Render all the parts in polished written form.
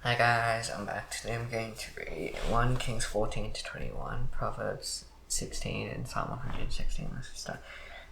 Hi guys, I'm back. Today I'm going to read 1 Kings 14 to 21, Proverbs 16, and Psalm 116. Let's start.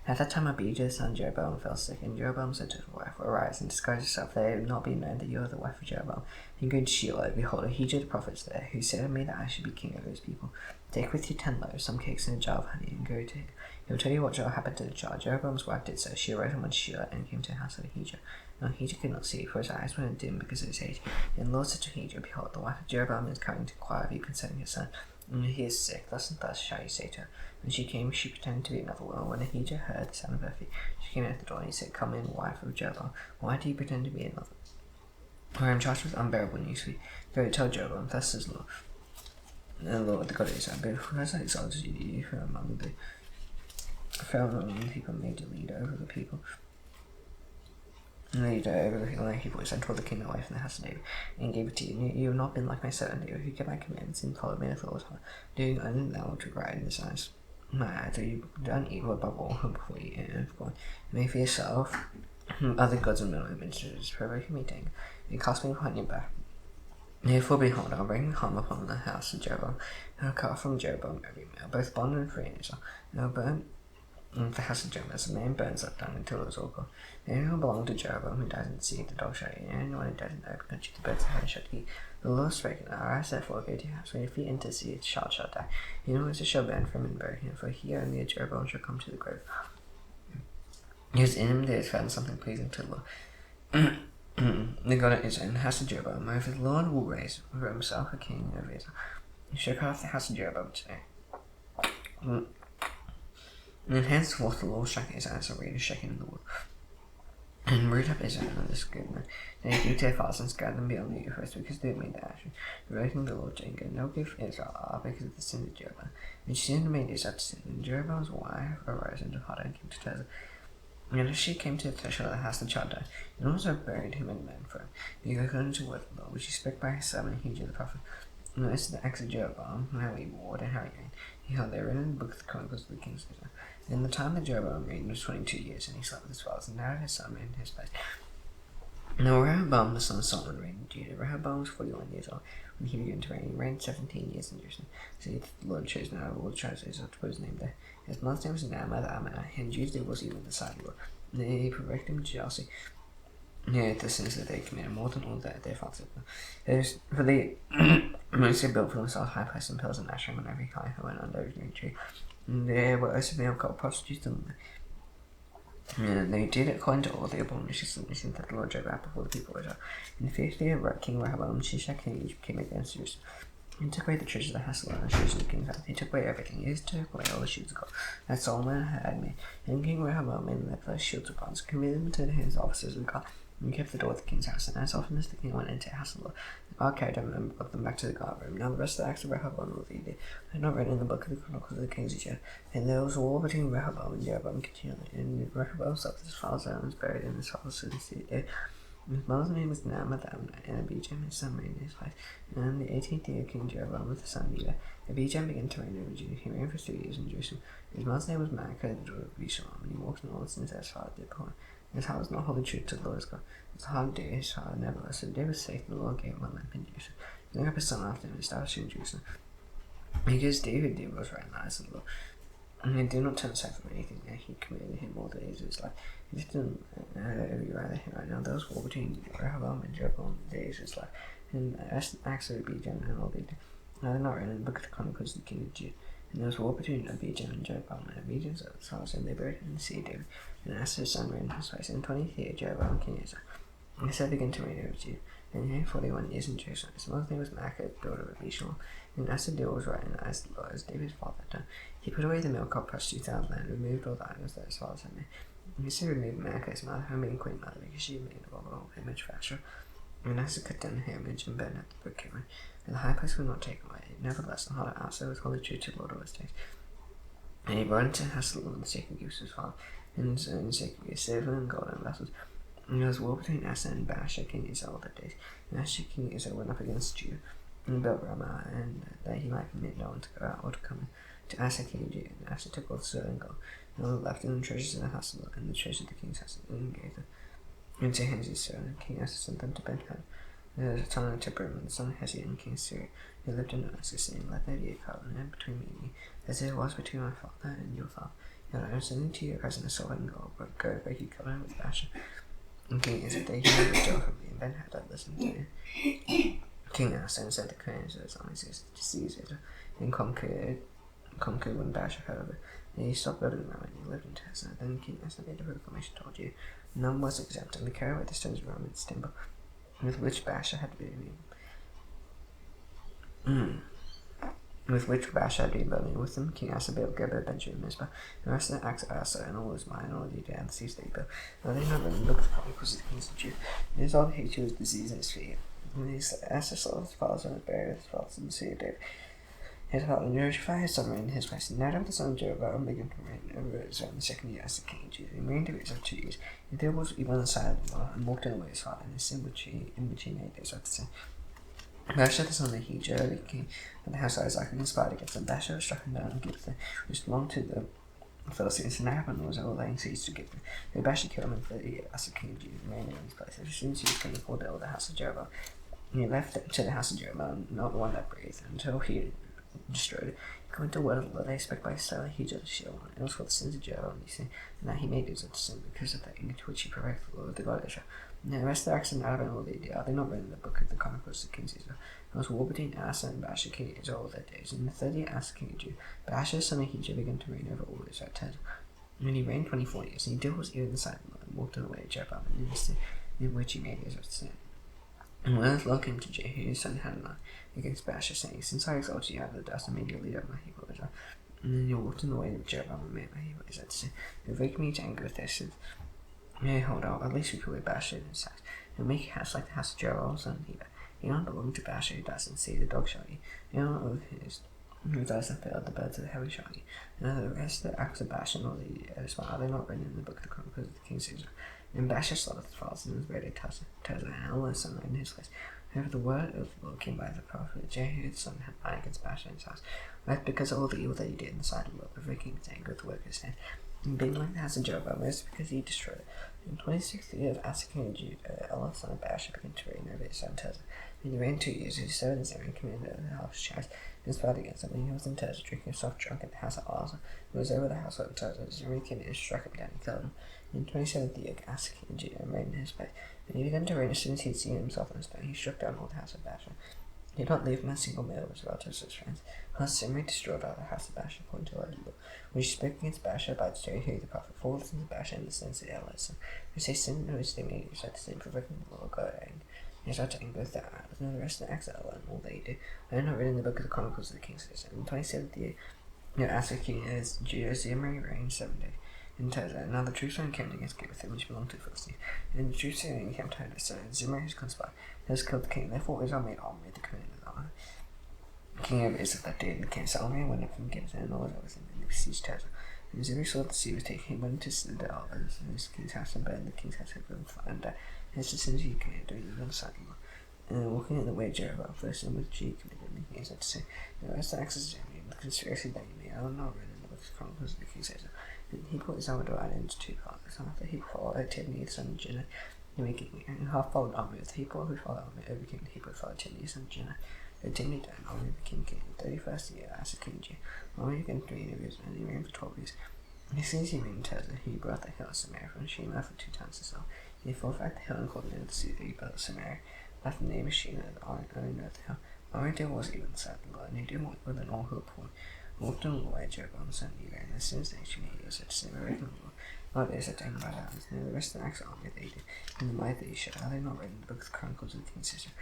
At that time Abijah's son Jeroboam fell sick, and Jeroboam said to his wife, Arise and disguise yourself, that it not be known that you are the wife of Jeroboam. And go to Shiloh, behold, Ahijah the prophet is there, who said to me that I should be king over his people. Take with you 10 loaves, some cakes, and a jar of honey, and go to him. He will tell you what shall happen to the child. Jeroboam's wife did so. She arose and went to Shiloh, and came to the house of Ahijah. Now Ahijah could not see, for his eyes were dim because of his age. And the Lord said to Ahijah, Behold, the wife of Jeroboam is coming to inquire of you concerning your son. And he is sick, thus and thus shall you say to her. When she came, she pretended to be another woman. When Ahijah heard the sound of her feet, she came at the door, and he said, Come in, wife of Jeroboam. Why do you pretend to be another? For I am charged with unbearable news. Go tell Jeroboam, thus says the Lord. The Lord, the God of Israel, because I exalted you from among the people, made you leader over the people. Leader over the people, like he voice, and tore the kingdom away from the house of David, and gave it to you. You have not been like my servant David, who kept my commandments and followed me with all his heart, doing only that which was right in his eyes. My eyes, you've done evil above all before you, and have gone. Make for yourself other gods and metal images, provoking me to anger, and cast me upon your back. Therefore, behold, I'll bring harm upon the house of Jeroboam, and I'll cut off from Jeroboam every male, both bond and free in Israel, and I'll burn the house of Jeroboam as a man burns up dung until it is all gone. Anyone who belongs to Jeroboam who dies in the sea, the dog shall eat, and anyone who dies in the open country, the birds of heaven shall eat. The Lord spake, and arise therefore, go to your house. When your feet enter the sea, the child shall die. Anyone who shall burn from and bury him, for he only a Jeroboam shall come to the grave. Because in him there is found something pleasing to the Lord. The God of Israel, and the house of Jeroboam, over the Lord will raise for himself a king over Israel. He shall cut off the house of Jeroboam today. And henceforth the Lord struck his eyes, a reed is shaken in the wood, and root up Israel and this good man. Then he gave to their fathers and scattered them beyond the Euphrates, because they had made the action, provoking the Lord to anger. No give Israel because of the sin of Jeroboam. And she sinned and made Israel to sin. And Jeroboam's wife arose and departed and came to Tirzah. And as she came to the threshold of the house, the child died. And also buried him in a man for him. And he according to the word of the Lord, which he spake by his servant Ahijah the prophet. And this is the acts of Jeroboam, how he warred and how he reigned. He held there written in the book of the Chronicles of the kings of Israel. In the time that Jeroboam reigned was 22 years, and he slept with his fathers, and now his son reigned in his place. Now Rehoboam the son of Solomon reigned in Judah. Rehoboam was 41 years old when he began to reign. He reigned 17 years in Jerusalem. So the Lord chose now all the tribes of Israel to put his name there. His mother's name was Naamah the Ammonite, and Judah was even the side of the Lord. And he provoked him to jealousy. The sins that they committed more than all that their fathers had done. For they mostly built for themselves high places and pillars and Asherim on every high hill and under every green tree. And they were also male called prostitutes among them. And they did according to all the abominations that the Lord drove out before the people of Israel. In the 50th year of King Rehoboam, Shishak king of Egypt came against Jerusalem. He took away the treasures of the house of the Lord and the treasures of the king's house. He took away everything. He took away all the shields of gold that Solomon had made. And King Rehoboam made their first shields of bronze, committed them to his officers of God, and kept the door of the king's house. And as often as the king went into the house of the Lord, the God carried them and brought them back to the guard room. Now the rest of the acts of Rehoboam were they had not written in the book of the Chronicles of the kings of Judah. And there was a war between Rehoboam and Jeroboam continually. And Rehoboam slept with his father's and was buried in his father's city. His mother's name was Naamah the Ammonite, and Abijam his son reigned in his place. And in the 18th year of King Jeroboam with the son of Judah, Abijam began to reign over Judah. He reigned for 3 years in Jerusalem. His mother's name was Maacah, the daughter of Abishalom, and he walked in all the sins that his father did before him. His heart was not wholly true to the Lord's God. His heart did his father nevertheless. So David was safe, the Lord gave him a lamp in Jerusalem. He took up his son after him and established him in Jerusalem. Because David did what was right in the eyes of the Lord. And he did not turn aside from anything that he committed him all the days of his life. He just didn't rather him right now. There was war between Rehoboam and Jeroboam in the days of his life. And acts of Abijam and all they did. Now they're not written in the book of the Chronicles of the king of Judah. And there was war between Abijam and Jeroboam. And Abijam's sons, and they buried him in the sea of David. And Asa his son reigned in his place. In the 20th year, Jeroboam king of Israel. And Asa began to reign over Judah. And he reigned 41 years in Jerusalem. His mother's name was Maacah, the daughter of Abishalom. And Asa did what was right in the eyes of the Lord, as David's father had done. He put away the milk-cod prostitutes out of the land, and removed all the idols that his fathers had made. And Asa removed Maacah his mother, her main queen mother, because she had made a abominable image of Asherah. And Asa cut down her image and burned at the brook Kidron. And the high place was not taken away. Nevertheless, the heart of Asa was wholly true to the Lord all his days. And he brought into the house of the Lord the sacred gifts of his father, and his own sacred gifts, silver and gold and vessels. And there was war between Asa and Baasha king of Israel all that days. And Asa king of Israel went up against Judah, and built Ramah, and that he might permit no one to go out or to come in. To Asa king of Judah, and Asa took all the silver and gold, and all the left in the treasures of the house of the Lord, and the treasures of the king's house, and gave them into hands of Israel. And King Asa sent them to Ben-Hadad, There was a time of temperament, the son of Hesiod and King Syria, who lived in Damascus, saying, Let there be a covenant between me and you, as there was between my father and your father. And I am sending to you a present of silver and gold, but go break your covenant with Baasha. And King Isaac, they heard the joke from me, and Ben-Hadad listened to him. King Asa and said the commanders of his armies to seize it, and conquered when Baasha heard of it. And he stopped building around and he lived in Tessa. Then King Asa made a proclamation told you, none was exempt, and they carried away the stones of Roman's temple, with which Baasha had been building. With them, King Asa built Geba, Benjamin, Mizpah, and the rest of the acts of Asa, and all his mind, and all Judah, and the cities they built. Now they not really looked upon because of the kings of Judah. And his old hatred was disease in his feet. And Asa saw his fathers and was buried with his fathers in the city of David. His father Jehoshaphat, his son, reigned in his place. And Nadab, the son of Jeroboam, began to reign over Israel in the second year as the king of Judah. He reigned over Israel 2 years. And there was evil on the side of the law, and walked in the way of his father, and his sin which he made Israel to sin. Baasha, the son of Ahijah, the king of the house of Isaac, conspired against them. Baasha struck him down in Gibeah, which belonged to the Philistines, and Nadab was laying siege to Gibeah. So Baasha killed him in 30 years as the king of Judah, reigned in his place. As soon as he was king, he called it the house of Jeroboam. And he left it to the house of Jeroboam, not the one that breathed, until he destroyed it. He went to word of the Lord, they spoke by his style, Ahijah the shield, and it was for the sins of Jeroboam, and that he made Israel to sin because of the anger to which he provoked the Lord, the God of Israel. Now the rest of the acts of Nadab and all they did, are they not written in the book of the Chronicles of Kings of Israel? There was war between Asa and Baasha, king of Israel, all their days. In the 30th Asa, king of Judah, Baasha, son of Ahijah, began to reign over all Israel at Tirzah. And he reigned 24 years, and he did what was evil in the sight of the Lord, and walked in the way of Jeroboam, and in the sin in which he made Israel to sin. And when the Lord came to Jehu, his son Hananiah, against Baasha, saying, Since I exalted you out of the dust and made you leader of my people Israel, and then you walked in the way of Jeroboam and made my people Israel to sin, you awakened me to anger with their sins. Nay, hold out, at least we put away Baasha in his house, and make a house like the house of Jeroboam, son of Nebat. He not belong to Baasha who doesn't see the dog shall eat. He not of his who doesn't fail the birds of the heaven shall eat. And the rest of the acts of Baasha and all the as well, are they not written in the book of the Chronicles of the Kings of Israel? And Baasha slaughtered his fathers and was buried at Tirzah, and all his son in his place. However, the word of the Lord came by the prophet Jehu, the son of Hananiah, against Baasha and his house, right because of all the evil that he did in the sight of the Lord, provoking his anger with the work of his hand, and being like the house of Jeroboam, it was because he destroyed it. In the 26th year of Asa, king of Judah, Elah, son of Baasha, began to reign over Israel and Tirzah. And he reigned 2 years. He served as Aaron, commander of the house of Chaz, and fought against him. And he was in Tirzah, drinking himself drunk in the house of Asa, who was over the household of Tirzah. Zimri came in and struck him down and killed him. In the 27th year, Asa, king of Judah, reigned in his place. And he began to reign as soon as he had seen himself on his throne. He struck down all the house of Baasha. He did not leave him a single male of his relatives or his friends. Thus Zimri destroyed all the house of Baasha, according to the word of the Lord, which he spoke against Baasha by Jehu the prophet, for all the sins of Baasha and the sins of Elah, which they sinned in which they made Israel to sin, provoking the Lord God and Israel to anger with their eyes, and the rest of the acts of Elah and all they did. I have not written in the book of the Chronicles of the Kings of Israel. In the 27th year, Asa, king of Judah, Zimri reigned 7 days in Tirzah. Now the troops were encamped against Gibeah, which belonged to the Philistines. And the troops were encamped behind us, and Zimri has conspired, and has killed the king. Therefore Israel made Omri the commander of the army, king of Israel, that day in the camp. So Omri went up from Gibeah, and all that was him, and they besieged Tirzah. And Zimri saw that the city was taken. He went into the elders in his king's house, and burned the king's house over and fire and died. And as soon as he commanded, doing the side of the Lord. And walking in the way of Jeroboam first, and which he committed, and he said to say, as the acts of Zimri, and the conspiracy that he made, I will not read in the book of Chronicles of the Kings of Israel. And he put his armor divided into 2 parts. After he followed Tibni, the son of Jun, and half followed Omri with the people who followed Omri overcame the people who followed Tibni, the son of Jun. So Tibni died, and Omri became king. In the 31st year, Asa king of Judah, Omri began to reign over Israel, and he reigned for 12 years. And as soon as he reigned in Tirzah, he brought the hill of Samaria from Shema for 2 times as well. He fortified the hill and called it the city that he built Samaria. After the name of Shema, the owner of the hill. Omri did what was evil in the sight of the Lord, and he did more than all who were poor. Walked on the way of Jeroboam, son of Nebat, and as soon as they actually made Israel to sin, I reckon the Lord. Not they said to him by that, and the rest of the acts of Omri they did, and the might that he showed, are they not written in the book of the Chronicles of the Kings of Israel?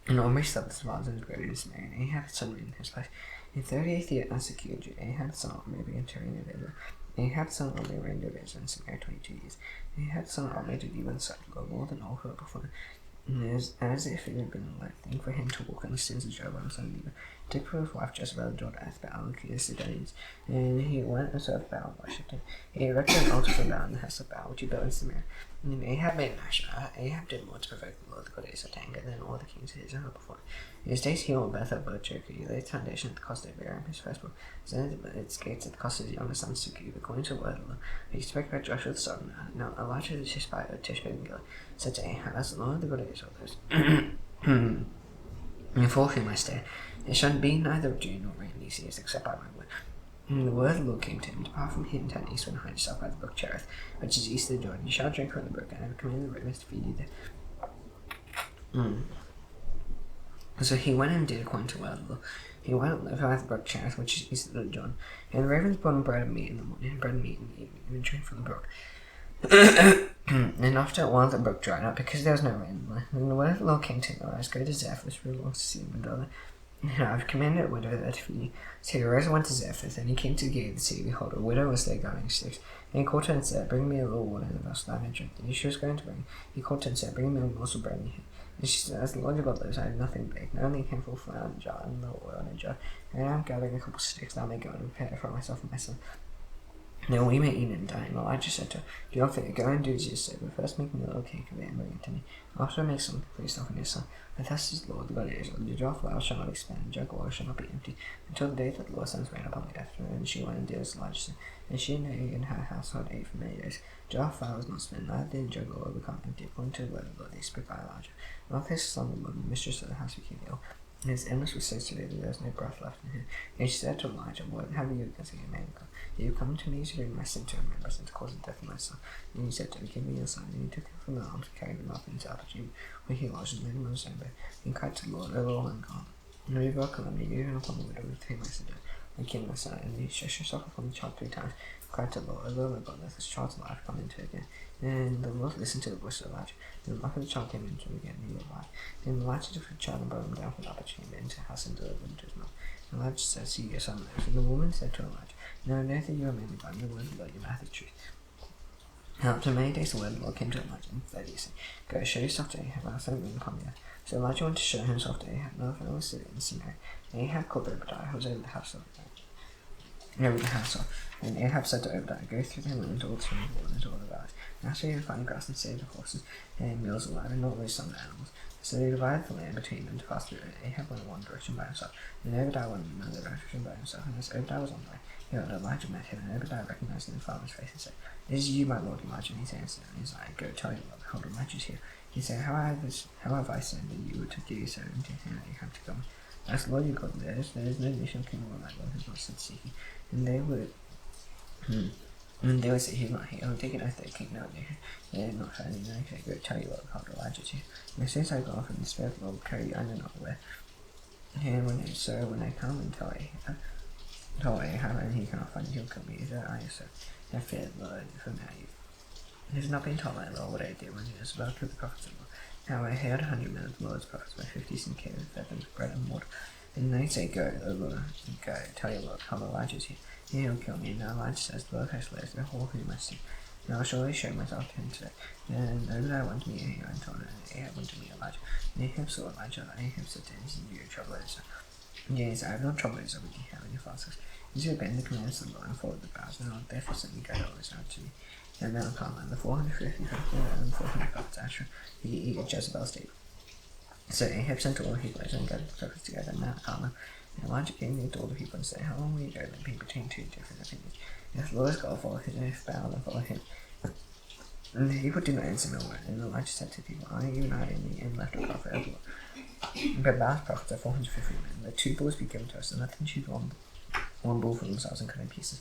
And Omri slept with his fathers and was buried in Samaria, and Ahab his son reigned in his place. In the 38th year, Asa king of Judah, Ahab his son Omri began to reign over Israel. And Ahab his son Omri reigned over Israel in Samaria 22 years. And Ahab his son Omri did evil in the sight of the Lord, more than all who were before him. And as if it had been a light thing for him to walk on the sins of Jeroboam son of Nebat, took for his wife Jezebel, the daughter of Baal, king of Sidonians, and he went and served Baal and worshipped him. He erected an altar for Baal in the house of Baal, which he built in Samaria. And Ahab made Asherah. Ahab did more to provoke the Lord, the God of Israel, to anger than all the kings of Israel before. In his days he owned Bethel, Cherokee. He laid the foundation at the cost of Aram, his firstborn, set its gates at the cost of his younger son Sukib, according to the word of the Lord. He spoke about Joshua the son. Now Elijah the Tishbite of Tishbe and Gilead said to Ahab, as the Lord, the God of Israel, days or those. And for whom I stay, it shall be neither dew nor rain these years except by my word. And the word of the Lord came to him, depart from here and turn eastward and hide yourself by the brook Cherith, which is east of the Jordan. You shall drink from the brook, and I will command the rivers to feed you there. So he went and did according to the word of the Lord. He went and lived by the brook Cherith, which is east of the Jordan. And the ravens brought him bread and meat in the morning, and bread and meat in the evening, and drink from the brook. And after a while the brook dried up, because there was no rain. And the word of the Lord came to him, arise, go to Zarephath, for the Lord to see him and daughter. And I've commanded a widow there to feed you. So he arose and went to Zarephath, and he came to the gate of the city. Behold, a widow was there gathering sticks. And he called to her and said, bring me a little water in a vessel that I may drink. And she was going to bring. He called to her and said, bring me a morsel of bread in here. And she said, as the Lord your God lives, I have nothing baked, only a handful of flour in a jar, and a little oil in a jar. And I am gathering a couple of sticks that I may go and prepare it for myself and my son. Now we may eat and die. And Elijah said to her, do not fear, go and do as you say, but first make me a little cake of it and bring it to me. After I make some for yourself and your son. But thus is the Lord, the God of Israel, the jar of flour shall not expand, the jug of oil shall not be empty, until the day that the Lord sends rain upon the earth. And she went and did as Elijah said, and she and her household ate for many days. The jar of flour was not spent, neither did the jug of oil become empty, according to the word of the Lord they spoke by Elijah. And after his son, the Lord, the mistress of the house, became ill. And his illness was so severe that there was no breath left in him. And she said to Elijah, what have you against me, man of God? You have come to me to bring my sin to remembrance and to cause the death of my son. And he said to him, give me your son. And he took him from the arms and carried him up into Alpha, where he lodged, and laid him on his own bed. And cried to the Lord, O Lord, and God, and we welcome me, even upon the widow with whom I said, and kill my son. And he stretched himself upon the child 3 times, and cried to the Lord, O Lord, my God, let this child's life come into it again. And the Lord listened to the voice of Elijah. And the life of the child came into him again, and he revived. And Elijah took the child and brought him down from the upper chamber into the house and delivered him to his mouth. And Elijah said, see, your son lives. And the woman said to Elijah, now I know that you are mainly by the word of the Lord, your mouth is truth. And after many days the word of the Lord came to Elijah, and said, go, show yourself to Ahab, I will rain upon the earth. So Elijah went to show himself to Ahab, and the fellow was sitting in Samaria. And Ahab called Obadiah, who was over the household. And Ahab said to Obadiah, go through the land all to the Lord and to all the valleys. And after you find grass and save the horses and mules alive, and not lose some of the animals. So they divided the land between them to pass through it. Ahab went in one direction by himself, and Obadiah went in another direction by himself. And as Obadiah was on the way, Elijah met him, and Obadiah recognized him and fell on his face and said, it is you, my lord Elijah. And he answered, and he's like, go tell your Lord, behold, Elijah is here. He said, how have I sinned that you were to do so, and to him that you have to come? As the Lord your God lives, there is no nation of kingdom like Lord who's not sent seeking. And they would say, he's not here. I will take an oath that king no nation. They did not find him. And I go tell you what behold, Elijah is here. And as soon as I go off, and the Spirit of the Lord will carry you, I know not where. And when they come and tell Ahab, and he cannot find you, he'll kill me. Is that I so? I fear the Lord, for now you. It has not been told by the Lord what I did when he was about to kill the prophets of the Lord. Now I heard 100 men of the Lord's prophets by 50s and came and fed them with bread and water. And they say, go, O Lord, go, tell your Lord, come, Elijah is here. He will kill me. And now Elijah says, the Lord has lives, behold whom I see. And I will surely show myself to him today. And Obadiah went to meet Ahab and told him, and Ahab went to meet Elijah. And Ahab saw Elijah, and Ahab said to him, is you trouble Israel? Yes, I have no trouble Israel with Ahab and your fathers. Is you obeying the commandments of the Lord and followed the vows, and I will therefore send you guide all Israel to me. And Mount Carmel, the 450 and 400 prophets Asher, he eat at Jezebel's table. So Ahab sent all the people and gathered the prophets together at Mount Carmel. And Elijah came near to all the people and said, how long will you go limping between two different opinions? If the Lord is God, follow his oath, bow, then follow him. And the people did not answer no word. And Elijah said to the people, are you not in the end left a prophet of the Lord? But Baal's prophets are 450 men. Let 2 bulls be given to us, and let them choose one bull for themselves and cut in pieces.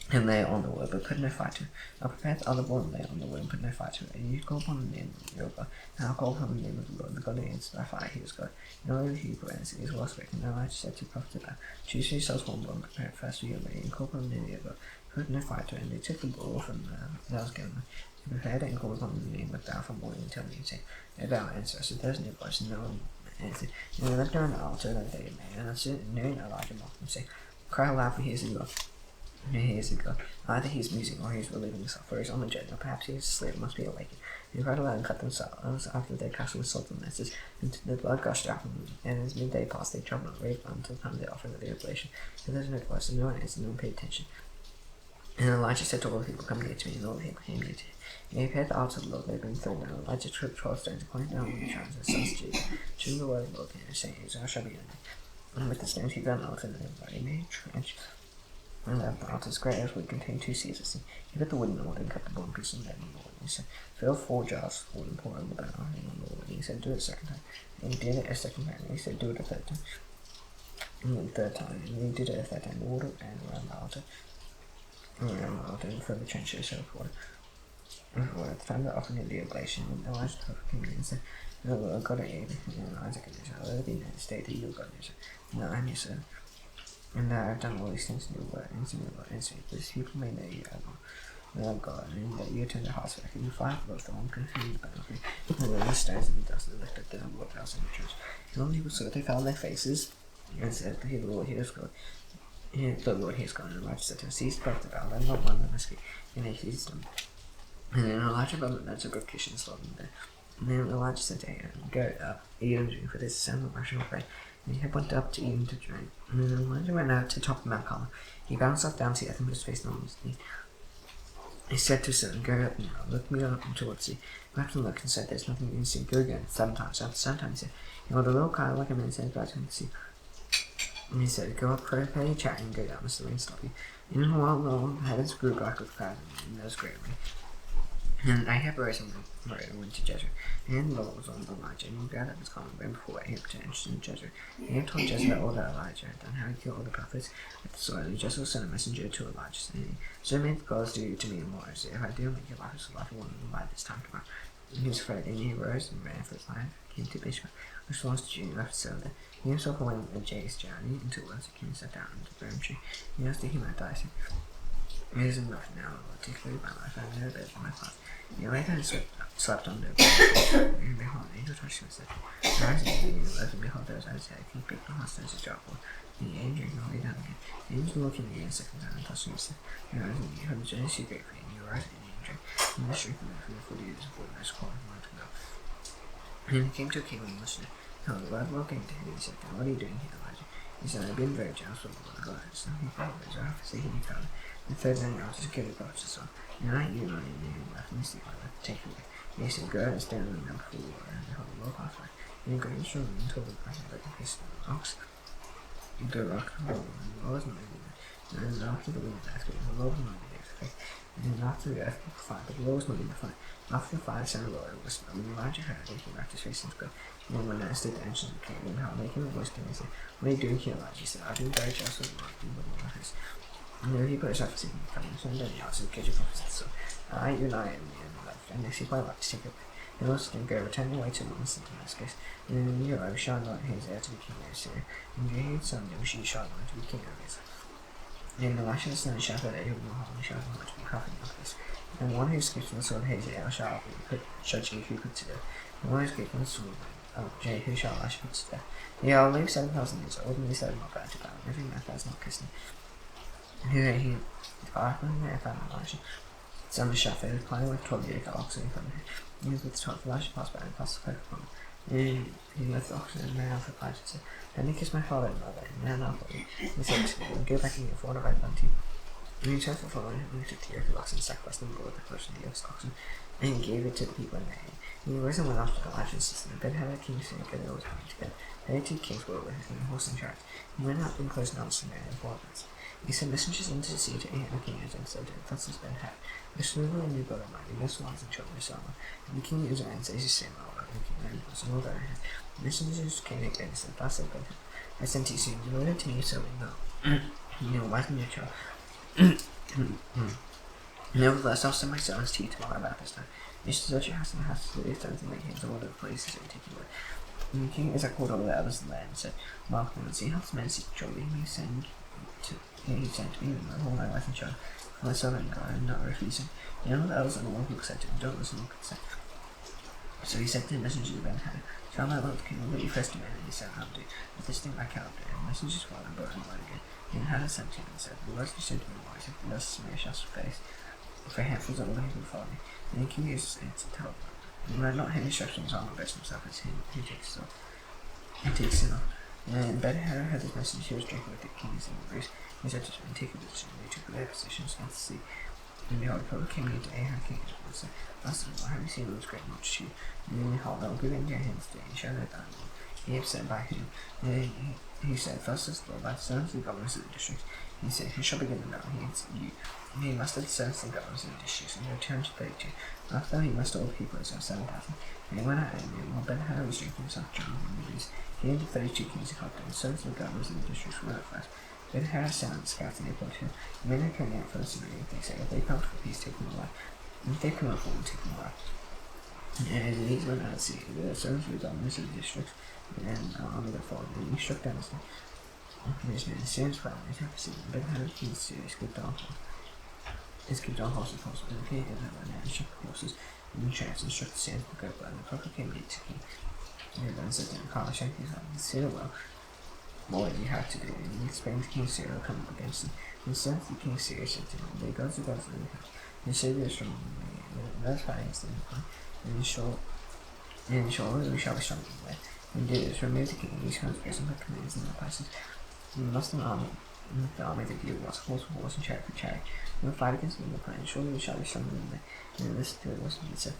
And lay it on the wood, but put no fire to it. I'll prepare the other bull and lay it on the wood, and put no fire to it. And you call upon the name of your God, and I'll call upon the name of the Lord, the God who answers by fire, he is God. And all the people answered, he is well spoken. And Elijah said to the prophet about, choose for yourselves one bull, and prepare it first for your lady, and call upon the name of your God. Put no fire to it. And they took the bull from that was given them. They prepared it and called upon the name of Baal from morning until evening. And Baal answered, so there was no voice, and no one answered. And they left around the altar that they had made, and at noon Elijah mocked them, saying, cry aloud, for he is a God. And he is a God. Either he is musing, or he is relieving himself, or he is on the journey, or perhaps he is asleep and must be awakened. And he cried aloud and cut themselves after they casted with salt and messes, and the blood gushed out from them. And as midday passed, they travelled on raved on until the time of the offering of the oblation. And there was no voice, and no one answered, no one paid attention. And Elijah said to all the people, come near to me, and all the people came near to him. And he prepared the altar of the Lord, they had been thrown down. Elijah took 12 stones, and pointed down on the shrines of the sons of Judah, choosing the word of the Lord, and saying, Israel shall be under. And with the stones he built an altar, and everybody made a trench. And the altar's great as would contain 2 seahs of sea. He put the wood in the water and cut the bone pieces and let them boil. He said, fill 4 jars full and pour in the barrel. And he said, do it a second time. And he did it a second time. And he said, do it a third time. And then third time. And he did it a third time. The water ran around the altar. Around the altar and filled the trenches of water. At the time of the offering of the oblation, Elijah came in and said, "The Lord God of Abraham and Isaac and Israel, let it be known this day that you are God of Israel, and that I am your servant, and that I have done all these things in your word, and in your word, and so this people may know you are God, and that you turn their hearts back, and you fire both the one consumed the battlefield, and then the stones and the dust, and lift up the Lord house in the church. And all the people saw, they fell on their faces, and said, Hear the Lord, hear us God. The Lord, hear us God, and Elijah said to him, Seize both the battle, and not one of them escape, and they seized them. And then Elijah brought the to good Kish and slaughtered them there. And then Elijah said to Ahab, Go up, eat and drink, for this is sound of rushing pray. And Ahab went up to eat and to drink. And then Elijah went out to the top of Mount Carmel. He bowed himself down to the earth and put his face on his knee. He said to his servant, Go up now, look me up towards thee. He wept and looked and said, There's nothing in the sea. Go again. 7 times. After 7 times he said, He held a little kite like a man said, Go out to the sea. And he said, Go up, prepare your chariot, and go down, lest the rain stop you. And in a while, the heavens grew black with clouds, and there was great rain. And Ahab rose and went to Jezreel. And the Lord was on Elijah, and he gathered his column and before Ahab to enter into Jezreel. Ahab told Jezreel all that Elijah had done, how he killed all the prophets at the sword. And Jezreel sent a messenger to Elijah, saying, So may the gods do to me and more, so if I do make your life as a life of one by this time tomorrow. And he was afraid, and he arose and ran for his life, came to Bishma, which belongs to Jun, left so there. He himself went a day's journey until once he came and sat down under the broom tree. He asked if he might die, saying, It is enough now, Lord, take away my life, I have no bed for my father. He lay down and slept under a bed. And behold, an angel touched him and said, Rise and look, and behold, there was Isaiah, he picked the hostages as a jar full. And the angel lay down again. The angel looked him again a second time and touched him and said, Rise and eat, for the journey is too great for you, and you rise and eat and drink. And this drink from the 40 years before the most called him to go. And he came to a king and listened. Behold, the Lord welcomed to him and said, What are you doing here, Elijah? He said, I've been very jealous of the Lord God. So he followed Israel for seeking me found. The third night I was to give it back to Saul. And I knew my name left me sleep, I left to take away. And he said, Go and stand in the middle of the water, and behold, the Lord passed by. And he great strong until the person that he kissed the rocks. The rock rolled, and the Lord was not moving. And then after the wind left, the Lord was not moving the faith. And then after the earth was fire, but the Lord was not moving the fire. After the fire, the sound of the Lord was when Elijah heard it, he wrapped his face in his cloak. And then when I stood the entrance of the cave, and behold, making a voice to him, he said, What are you doing here, Elijah? He said, I've been very jealous of the Lord, and the Lord has. And there he put his life seeking from him, so then he answered, Get your prophets. So I, you and I, and the end of life, and they seek my life to take it away. And also then go, return away to the east and Damascus. And then Uriah shall not his heir to be king of Syria. And Jehu's son Yoshi shall not to be king of Israel. And Elisha the son of Shaphat, Ahab the Holy shall not to be prophet of this. And one who escapes from the sword of Hazael shall Jehu put to death. And one who escapes from the sword of Jehu shall Elisha put to death. They all live 7,000 years old, and they said not bad to battle. Every man that is not kissing. And he departed from there, found Elisha. Son of Shaphat, who climbed with 12 yoke oxen in front of him. He was with the 12 Elisha passed by and passed the cloak upon him. And he left the oxen and ran off with Elijah and said, Then he kissed my father and mother, and ran off with him. He said to him, Go back and get 4 right plenty. And he returned for following him, and he took the yoke of oxen, sacrificed them, brought the flesh of the oxen, and he gave it to the people in their hand. And he rose and went after Elijah and said, The Ben-Hadad king of Syria, they always coming together. And the 2 kings were with him, horse and chariot. He went out and closed down Samaria and 4 months. He sent messengers into the sea to Ahab the king and said to him, Thus has Ben-Hadad, the smoothly and new God Almighty, this wise and children of Solomon. And the king of Israel says the same hour, and the king of Israel, and all that Ahab. The messengers came again and said, Thus has Ben-Hadad, I sent you soon, deliver to me so we know. You know, welcome your child. Nevertheless, I'll send my servants to you tomorrow about this time. You should search your house and the house of the stones and make hands of all the places that you take away. And the king Israel called all the others in the land and said, Mark them and see how this man seeks trouble. He sent to me with all my wife and child. For my servant God, and not refusing. And all the others and all the people said to him, Don't listen or consent. So he said to the messenger of Ben-Hadad, Shall my lord the king let you first demand? And he said, I'll do. But this thing I cannot do. And the messengers followed and brought him word again. And Hadad sent to him and said, The words you said to me wise, if thus Samaria shall face, for handfuls of all the people follow me. And the king answered, Tell them. And let not him instructions on the best himself as him who takes it off. And takes it off. And Ben-Hadad heard this message, he was drinking with the kings and the priests. He said to them, Take a position. And they took their positions against the sea. And behold, the prophet came near to Ahab king of Israel and said, Thus the Lord, have you seen this great multitude? And then behold, I will give it into your hands today, and show that thou Ahab said by him. And He said, first is law by the servants and governors of the district. He said, he shall begin now. He mustered the servants and governors of the districts and returned to 32. After he mustered all the people as 7,000. And he went out and while Ben-Hadad was drinking himself drunk and released, he and the 32 kings of Hopton, the servants and governors of the districts were at first. Ben-Hadad sent out scouts and they put him. The men who came out first agreed. They said, if they come for peace, take them alive. And if they come out for war, take them alive. And these went out to sea. The servants and governors of the districts and army that followed, and he struck down his men. His men, the Syrians fell, and attacked the city. Ben-Hadad king of Syria escaped on horses, and the king of Israel and struck the horses and the chariots and struck the Syrians with great blood. And the prophet came to king. And then said to him, Carl, shank his hand, consider well what you have to do. And he explained to King of Syria come up against him. And the servants of the king of Syria said to him, they gods of gods in the house. And Syria is strong, and those fighting against them, and in short, we shall be strong in the way. And do this, remove the king of these kinds of places and put commands in their places. And lost an army, and the army that you was horse for horse and chariot for chariot. And we'll fight against them in the plain, surely we shall be stronger than they. And listen to it, listen to it, said.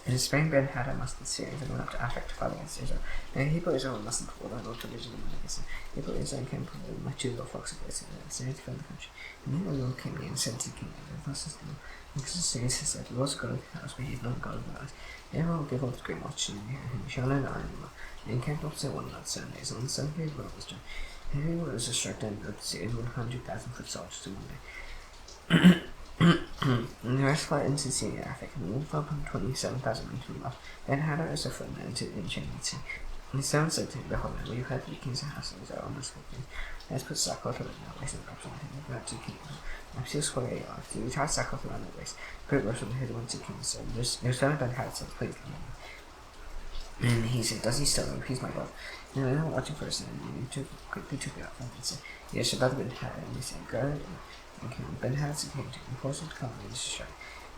In the spring, Ben-Hadad mustered the Syrians and went up to Aphek to fight against Israel. And he put Israel mustered before the Lord division and went against them. He put Israel and came from them like 2 little flocks of goats, and the Syrians filled the country. And then the Lord came near and said to the king, and thus is the Lord. Because the Syrians had said, the Lord is God of the house, but he is not God of the earth. Everyone will give up the great multitude, and he shall know no anymore. And he came opposite one another 7 days, and on the 7th day the Lord was done. And everyone was struck down of the Syrians 100,000 foot soldiers to one day. And the rest fled into the sea of Aphek, and the wall fell upon 27,000 men to the left. Ben-Hadad as a footman into the chain of the sea. And the servant said to him, behold, now we have heard that the kings of the house of Israel are merciful things. Let us put sackcloth around their waist and wraps on him, and go out to the king. And see a square a yard. So we tied sackcloth around their waist, put it from the head went to the king. So their servant Ben-Hadad said, please come on. And he said, does he still know? He's my God. And they were watching for us, and he quickly took it out from him and said, yes, your brother Ben-Hadad. And he said, go. And Ben-Hadad said to him, and forced him to come and to strike.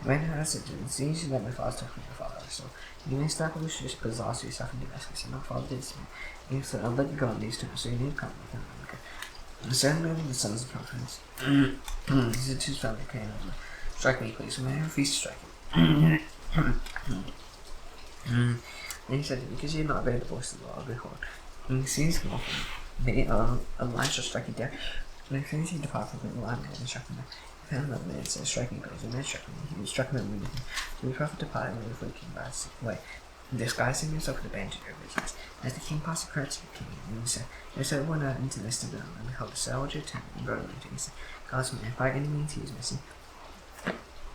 And Ben-Hadad said to him, see, you should let my father talk with your father. So you may start with just put disaster yourself in Damascus, and my father did this to me. And he said, I'll let you go on these terms, so you need to come with him. And the servant of the sons of prophets, he said to his family, came over, strike me, please, and I have a feast to strike him. And he said, because you have not obeyed the voice of the Lord, behold, when he sees him often, a lion shall strike you dead. And as soon as he departed from the lion and struck him down, he found another man and said, strike me, please. And the man struck him, and he struck him and wounded him. So the prophet departed and went for the king by his way, disguising himself with a bandage over his eyes. As the king passed, he cried to the king, and he said, there's everyone out into this to them, and behold, a soldier turned and rode into him. He said, God's man, by any means he is missing.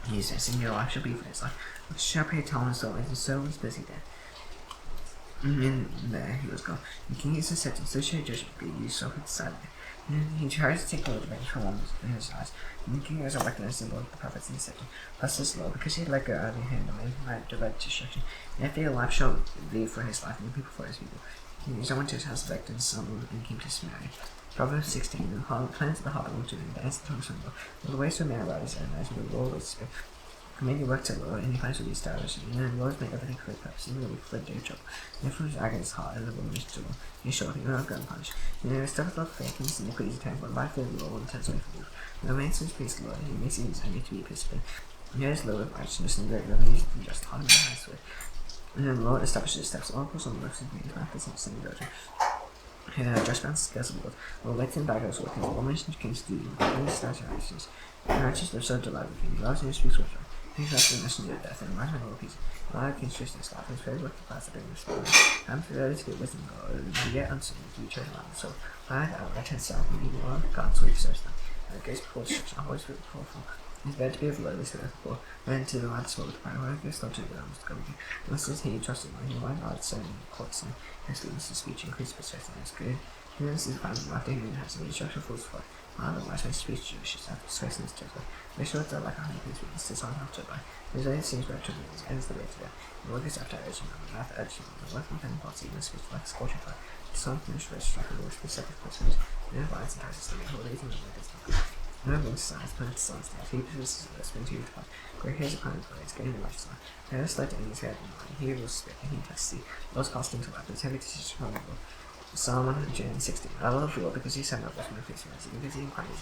He is missing, your life shall be for his life. Which shall pay toll and so and so was busy there. And there he was gone. The king is said to so shall judgment be used so for the Saturday. And he tries to take away the revenge from one in his eyes. And the king has recognized the Lord of the prophets and said to him, thus is the Lord, because he had let go out of your hand, and made him right divide destruction. And if your life shall be for his life, and the people for his people. And he went to his house of Vector and son and came to Samaria. Proverbs 16, the plans of the heart belong to him, the answer to his son, the ways of a man about his own eyes, and the Lord is spirit. Command your work to the Lord, and he finds will be established. And the Lord has made everything for his purpose, and he will be fled to your trouble. Therefore his anger is hot, and the woman is joy. He is short, he will not go unpunished. And there is stuff of faithfulness, and iniquity is attained, but by fear of the Lord, and turns away from you. When a man sins please the Lord, he makes his enemy to be peaceable. And there is low of righteousness, and great revelation from just heart and the highest way. And then the Lord establishes his steps, oracles on the roofs of his mouth is not sin and virtue. Just bounce the scales of the Lord. Will let him back us with him, all mentioned kings do, and his stars are righteous. And righteous are so delighted with him, he loves and he speaks with joy. He's after the messenger of death, and reminds me of all peace. The Lord king's truthfulness, God, his very work the paths that bring restoration. I'm ready to get wisdom, God, and yet unseen to be chosen on the soul. By that, right hand side, and evil one, God's way to search them. And the gates before destruction, always be before fall. It's better to be of the lowly spirit before, than to the lad spoke with the power of this, not to the arms to come again. Unless it is he trusted in he might not say in the courts, and his goodness of speech increased persuasion, and his good. Goodness is found in laughter, and has the destruction falls for. Otherwise, my speech is after persuasion is judgment. Make sure that like a honey piece with this on after by. His way seems better to me, his end is the way to death. The work is after urging, and the wrath urging, the work from pen pots, even speech like scorching fire. The sun finished rest, strike the Lord's specific persons. No violence entices them, who are eating the way does not good. No means signs, plant the sun's death. He possesses the spring to your part. Great hairs upon his blades, getting the righteous line. Let us let the enemy's head in line. He will spit, and he tests thee. Those casting to weapons, heavy to teach from the Lord. Psalm 116. I love the Lord because he sent up with my face mercy, because he inquired me.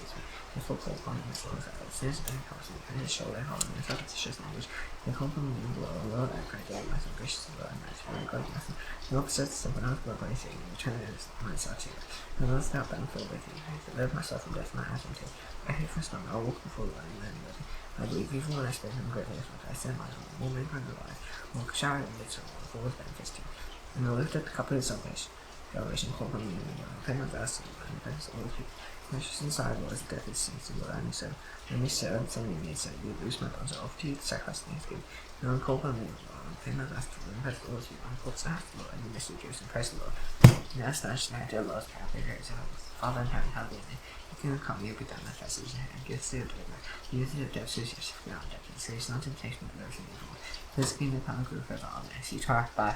The full play upon him is Lord's efforts. Sinners have been caused, and his shoulder held, and his repetitious language. They call from the Lord, I pray to myself, gracious Lord, and mercy, Lord, God, mercy. The opposite is the one of God, by saying, return is myself to you. And those that bound filled with you, I deliver myself from death, my hands into. I hate for storm, I walk before the Lord, and liberty. I believe evil and I speak him greatly, I send my own, will make my alive, will shower in the midst of all, full of benefits to you. And I lift up the cup of his salvation, call from you, and I pay my vows to you, and I all the people. Precious inside was death is sins to Lord, and so when we serve and something made so you lose my bones off to you, the sacrifice and thanksgiving. No one called on me, Lord, and pay my vows to you, and press the Lord to you, and called to the Lord, and you miss your and praise the Lord. And I ask that dear Lord's power, be great to help us. Father in heaven, hallowed be your name. You can come, you be done, my festivals and give us the deliver. You use the depths of your beyond depths, and save us not temptation, but everything evil. This kingdom, power, and glory forever. Amen. See you tomorrow. Bye.